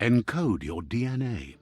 Encode your DNA.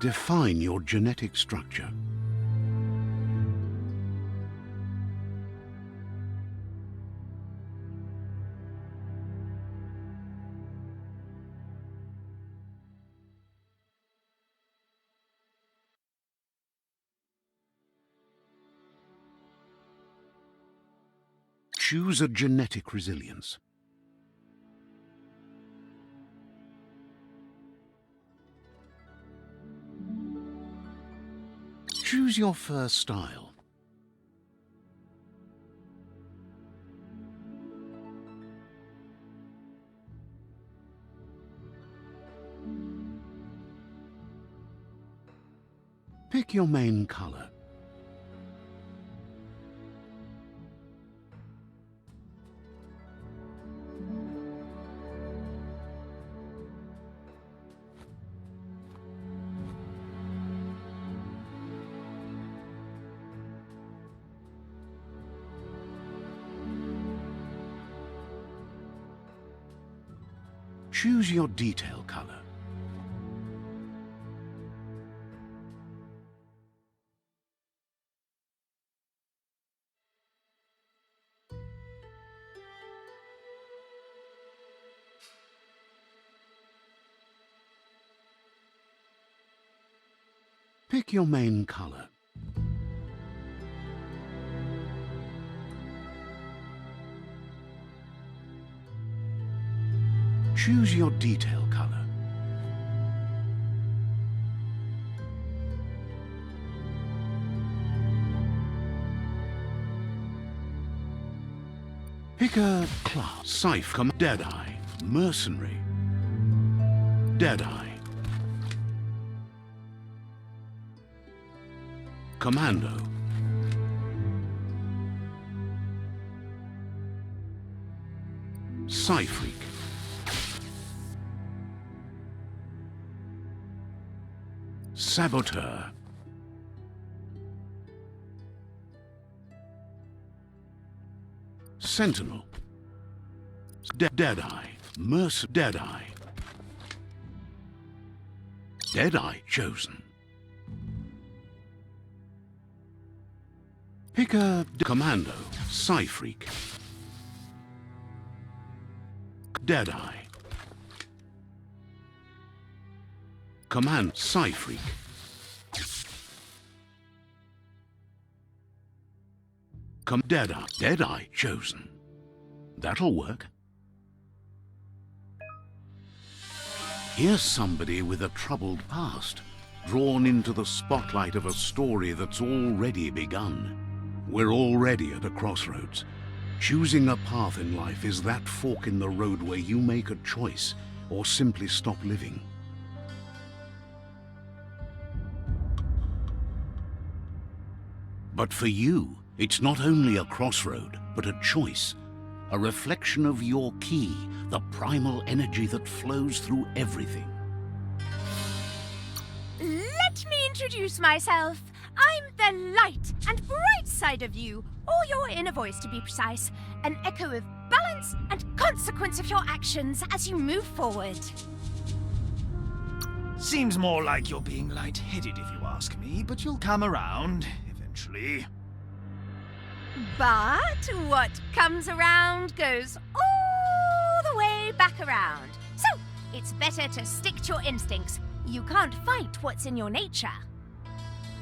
Define your genetic structure. Choose a genetic resilience. Choose your first style. Pick your main color. Choose your detail color. Pick your main color. Choose your detail color. Pick a class. Scythe, Deadeye, Mercenary, Deadeye, Commando, Psyfreak, Saboteur, Sentinel, Deadeye, Deadeye, Deadeye chosen. Pick a Commando, Psyfreak, Deadeye, Command, Psyfreak, Deadeye chosen. That'll work. Here's somebody with a troubled past, drawn into the spotlight of a story that's already begun. We're already at a crossroads. Choosing a path in life is that fork in the road where you make a choice or simply stop living. But for you, it's not only a crossroad, but a choice. A reflection of your key, the primal energy that flows through everything. Let me introduce myself. I'm the light and bright side of you, or your inner voice to be precise, an echo of balance and consequence of your actions as you move forward. Seems more like you're being light-headed if you ask me, but you'll come around eventually. But what comes around goes all the way back around. So, it's better to stick to your instincts. You can't fight what's in your nature.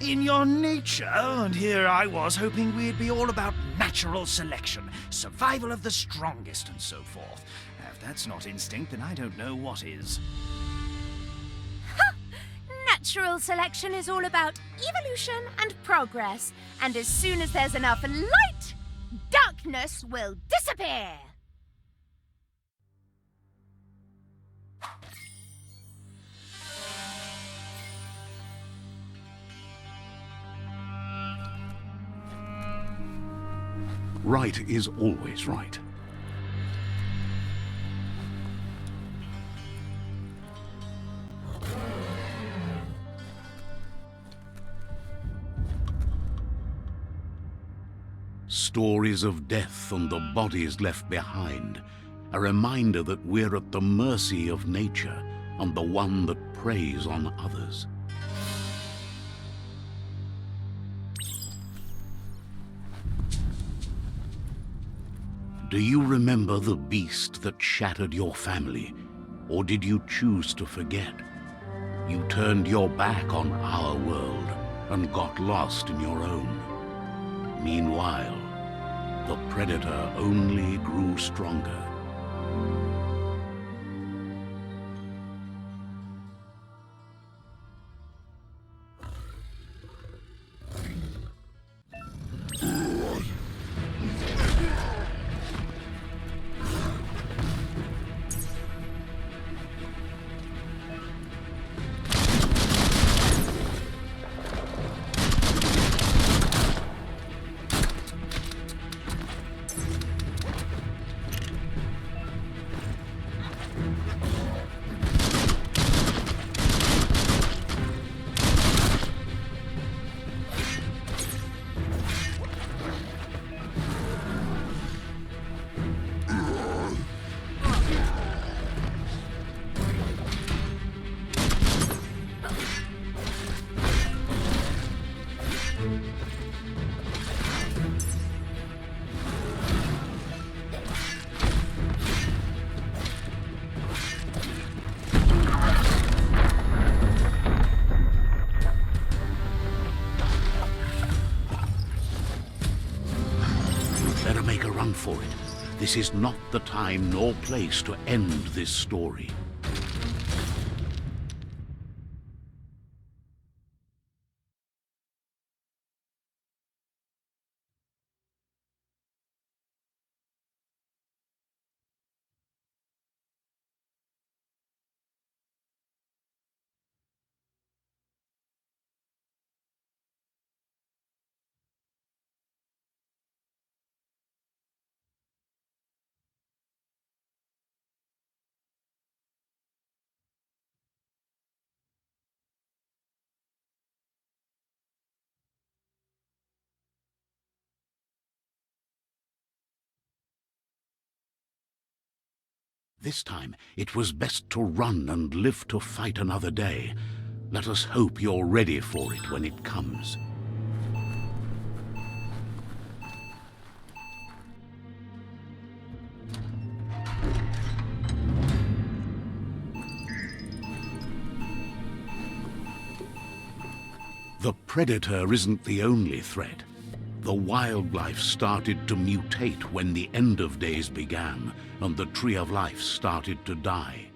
In your nature, and here I was hoping we'd be all about natural selection, survival of the strongest, and so forth. If that's not instinct, then I don't know what is. Natural selection is all about evolution and progress, and as soon as there's enough light, darkness will disappear. Right is always right. Stories of death and the bodies left behind, a reminder that we're at the mercy of nature and the one that preys on others. Do you remember the beast that shattered your family, or did you choose to forget? You turned your back on our world and got lost in your own. Meanwhile, the predator only grew stronger. Better make a run for it. This is not the time nor place to end this story. This time, it was best to run and live to fight another day. Let us hope you're ready for it when it comes. The predator isn't the only threat. The wildlife started to mutate when the end of days began, and the tree of life started to die.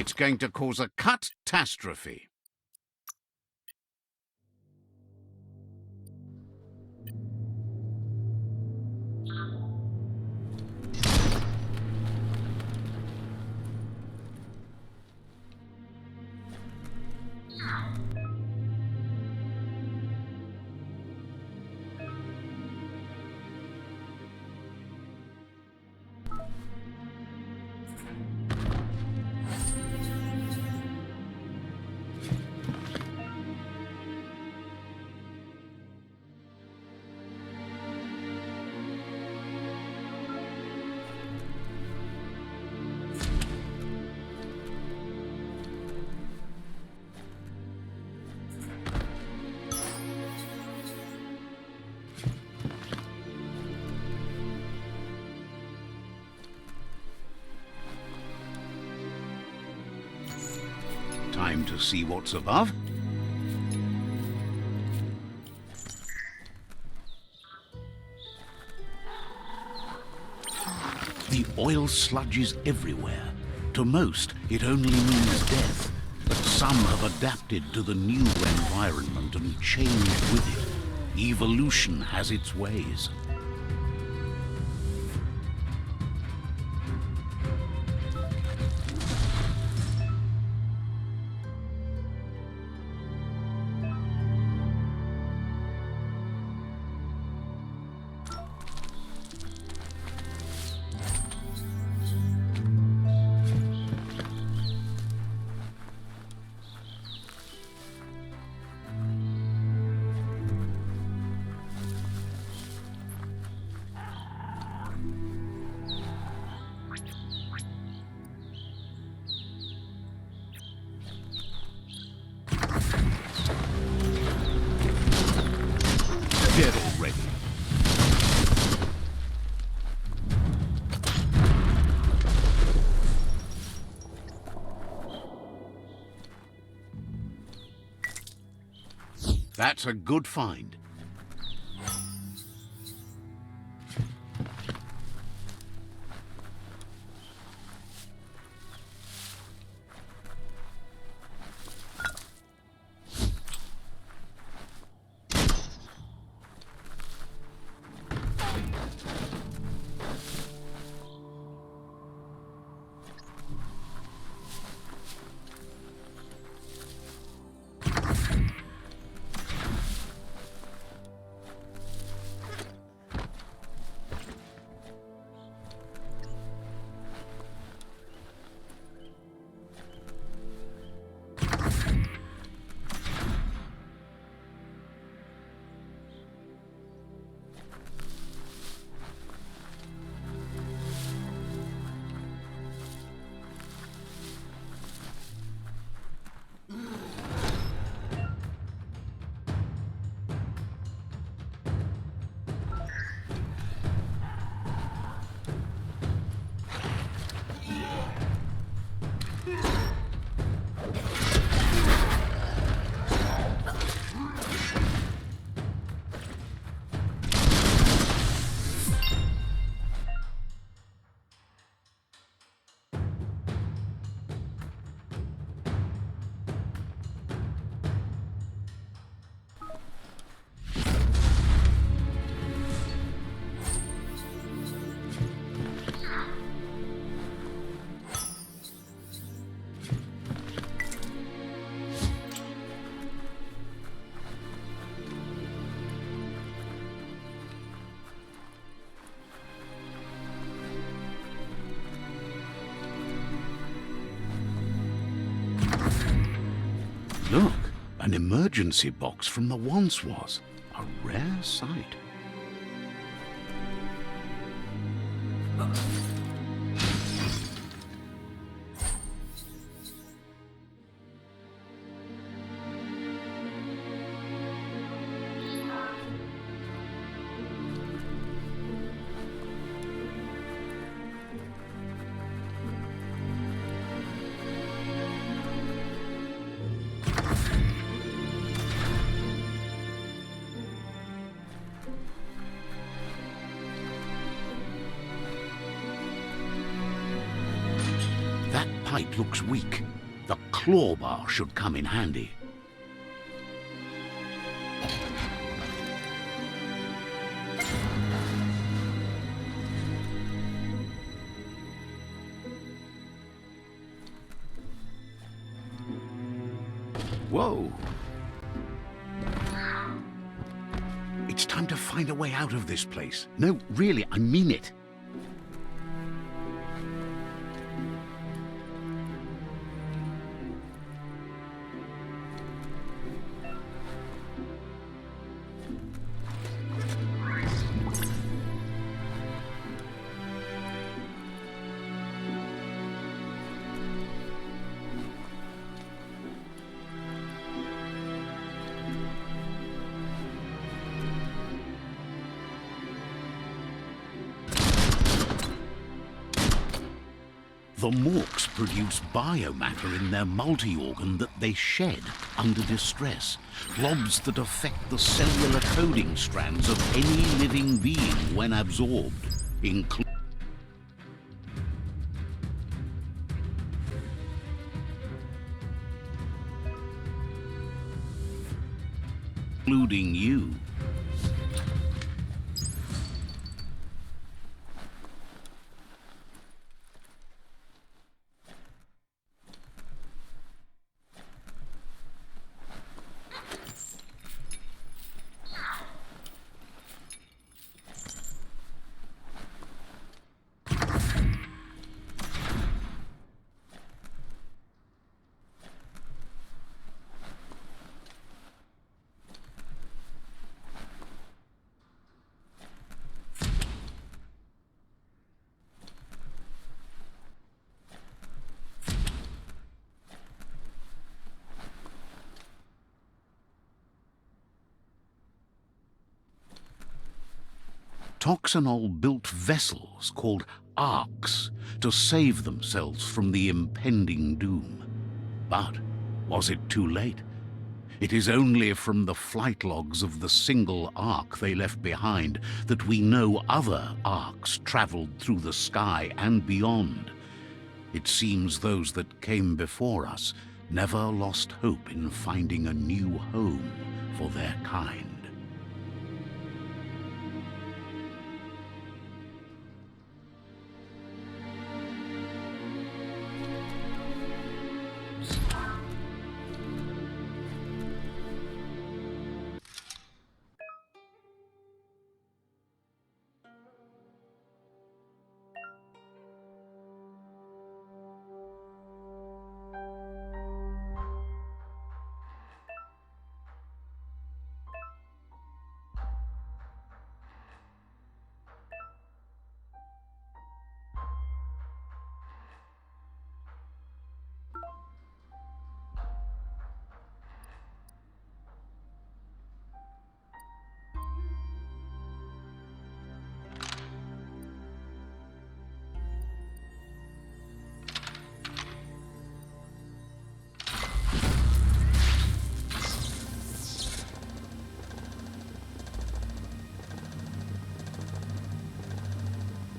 It's going to cause a catastrophe. Time to see what's above. The oil sludge is everywhere. To most, it only means death. But some have adapted to the new environment and changed with it. Evolution has its ways. Get all ready. That's a good find. Look, an emergency box from the once was. A rare sight. That pipe looks weak. claw bar should come in handy. Whoa! It's time to find a way out of this place. No, really, I mean it. The Morks produce biomatter in their multi-organ that they shed under distress, blobs that affect the cellular coding strands of any living being when absorbed, including you. Toxanol built vessels called arks to save themselves from the impending doom. But was it too late? It is only from the flight logs of the single ark they left behind that we know other arks traveled through the sky and beyond. It seems those that came before us never lost hope in finding a new home for their kind.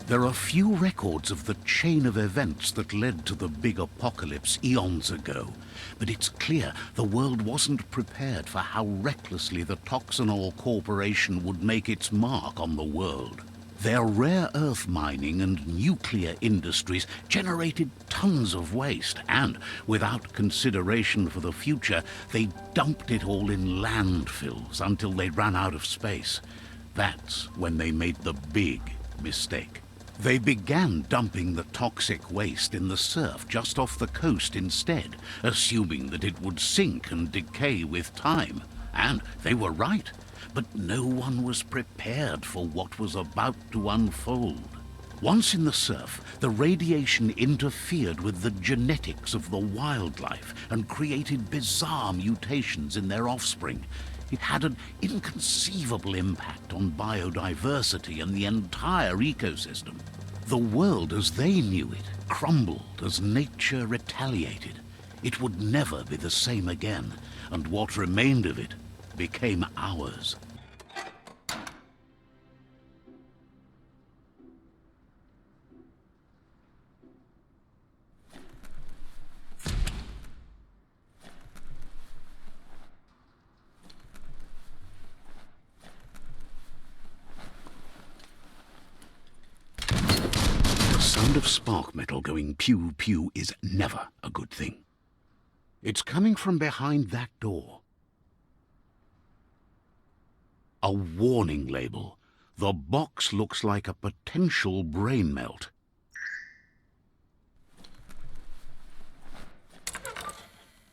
There are few records of the chain of events that led to the big apocalypse eons ago, but it's clear the world wasn't prepared for how recklessly the Toxanol Corporation would make its mark on the world. Their rare earth mining and nuclear industries generated tons of waste, and without consideration for the future, they dumped it all in landfills until they ran out of space. That's when they made the big mistake. They began dumping the toxic waste in the surf just off the coast instead, assuming that it would sink and decay with time. And they were right, but no one was prepared for what was about to unfold. Once in the surf, the radiation interfered with the genetics of the wildlife and created bizarre mutations in their offspring. It had an inconceivable impact on biodiversity and the entire ecosystem. The world as they knew it crumbled as nature retaliated. It would never be the same again, and what remained of it became ours. sound of spark metal going pew-pew is never a good thing. It's coming from behind that door. A warning label. The box looks like a potential brain melt.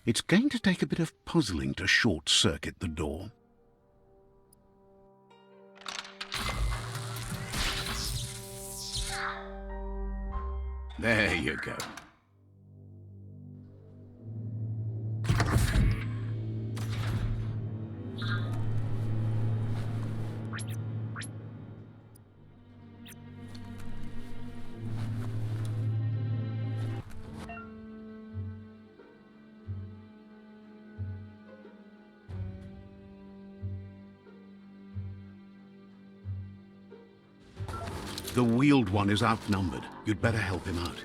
It's going to take a bit of puzzling to short-circuit the door. There you go. The wheeled one is outnumbered. You'd better help him out.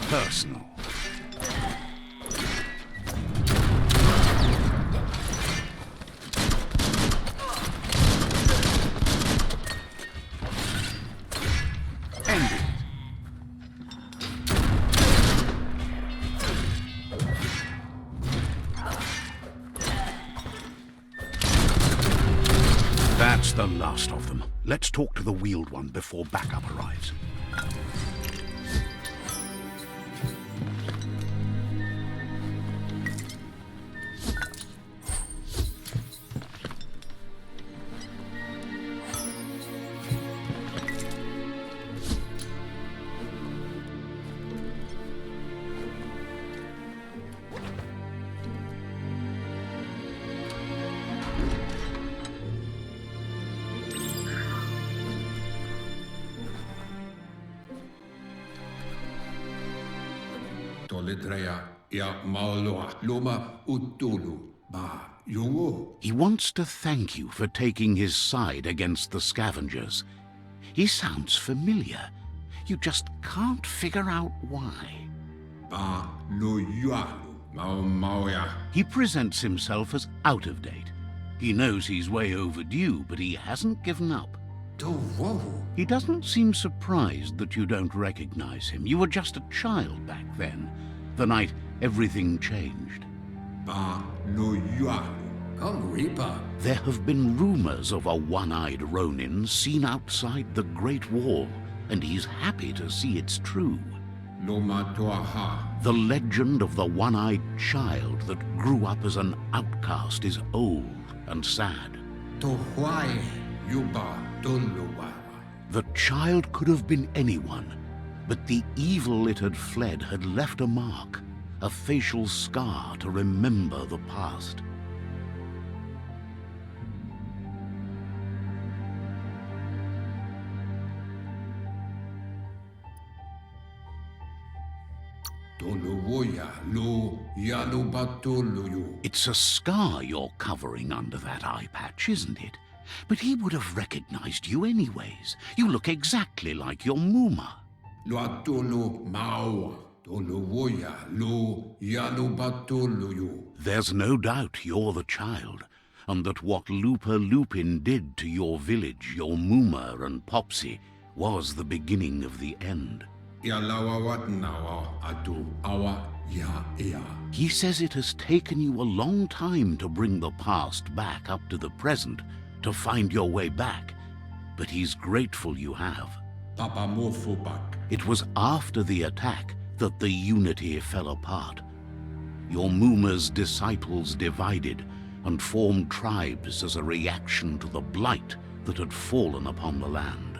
Personal. Ended. That's the last of them. Let's talk to the wheeled one before backup arrives. He wants to thank you for taking his side against the scavengers. He sounds familiar. You just can't figure out why. He presents himself as out of date. He knows he's way overdue, but he hasn't given up. He doesn't seem surprised that you don't recognize him. You were just a child back then, the night everything changed. There have been rumors of a one-eyed Ronin seen outside the Great Wall, and he's happy to see it's true. The legend of the one-eyed child that grew up as an outcast is old and sad. The child could have been anyone, but the evil it had fled had left a mark, a facial scar to remember the past. It's a scar you're covering under that eye patch, isn't it? But he would have recognized you anyways. You look exactly like your Muma. There's no doubt you're the child, and that what Lupa Lupin did to your village, your Muma and Popsy, was the beginning of the end. He says it has taken you a long time to bring the past back up to the present, to find your way back, but he's grateful you have. It was after the attack that the unity fell apart. Your Muma's disciples divided and formed tribes as a reaction to the blight that had fallen upon the land.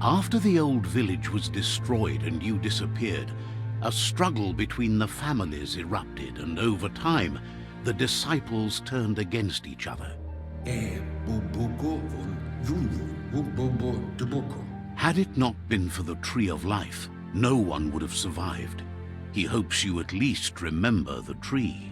After the old village was destroyed and you disappeared, a struggle between the families erupted, and over time, the disciples turned against each other. Had it not been for the Tree of Life, no one would have survived. He hopes you at least remember the tree.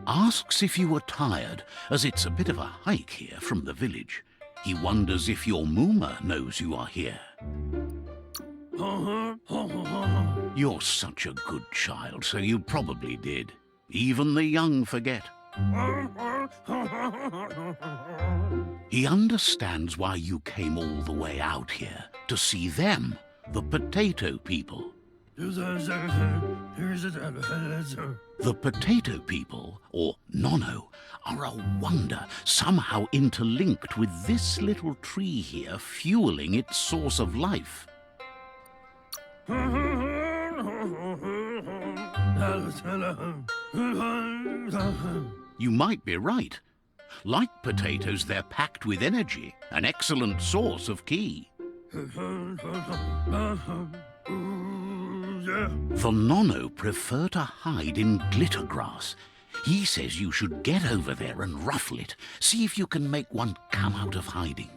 Asks if you are tired, as it's a bit of a hike here from the village. He wonders if your Mooma knows you are here. You're such a good child, so you probably did. Even the young forget. He understands why you came all the way out here, to see them, the potato people. The potato people, or Nono, are a wonder, somehow interlinked with this little tree here, fueling its source of life. You might be right. Like potatoes, they're packed with energy, an excellent source of ki. The Nono prefer to hide in glitter grass. He says you should get over there and ruffle it. See if you can make one come out of hiding.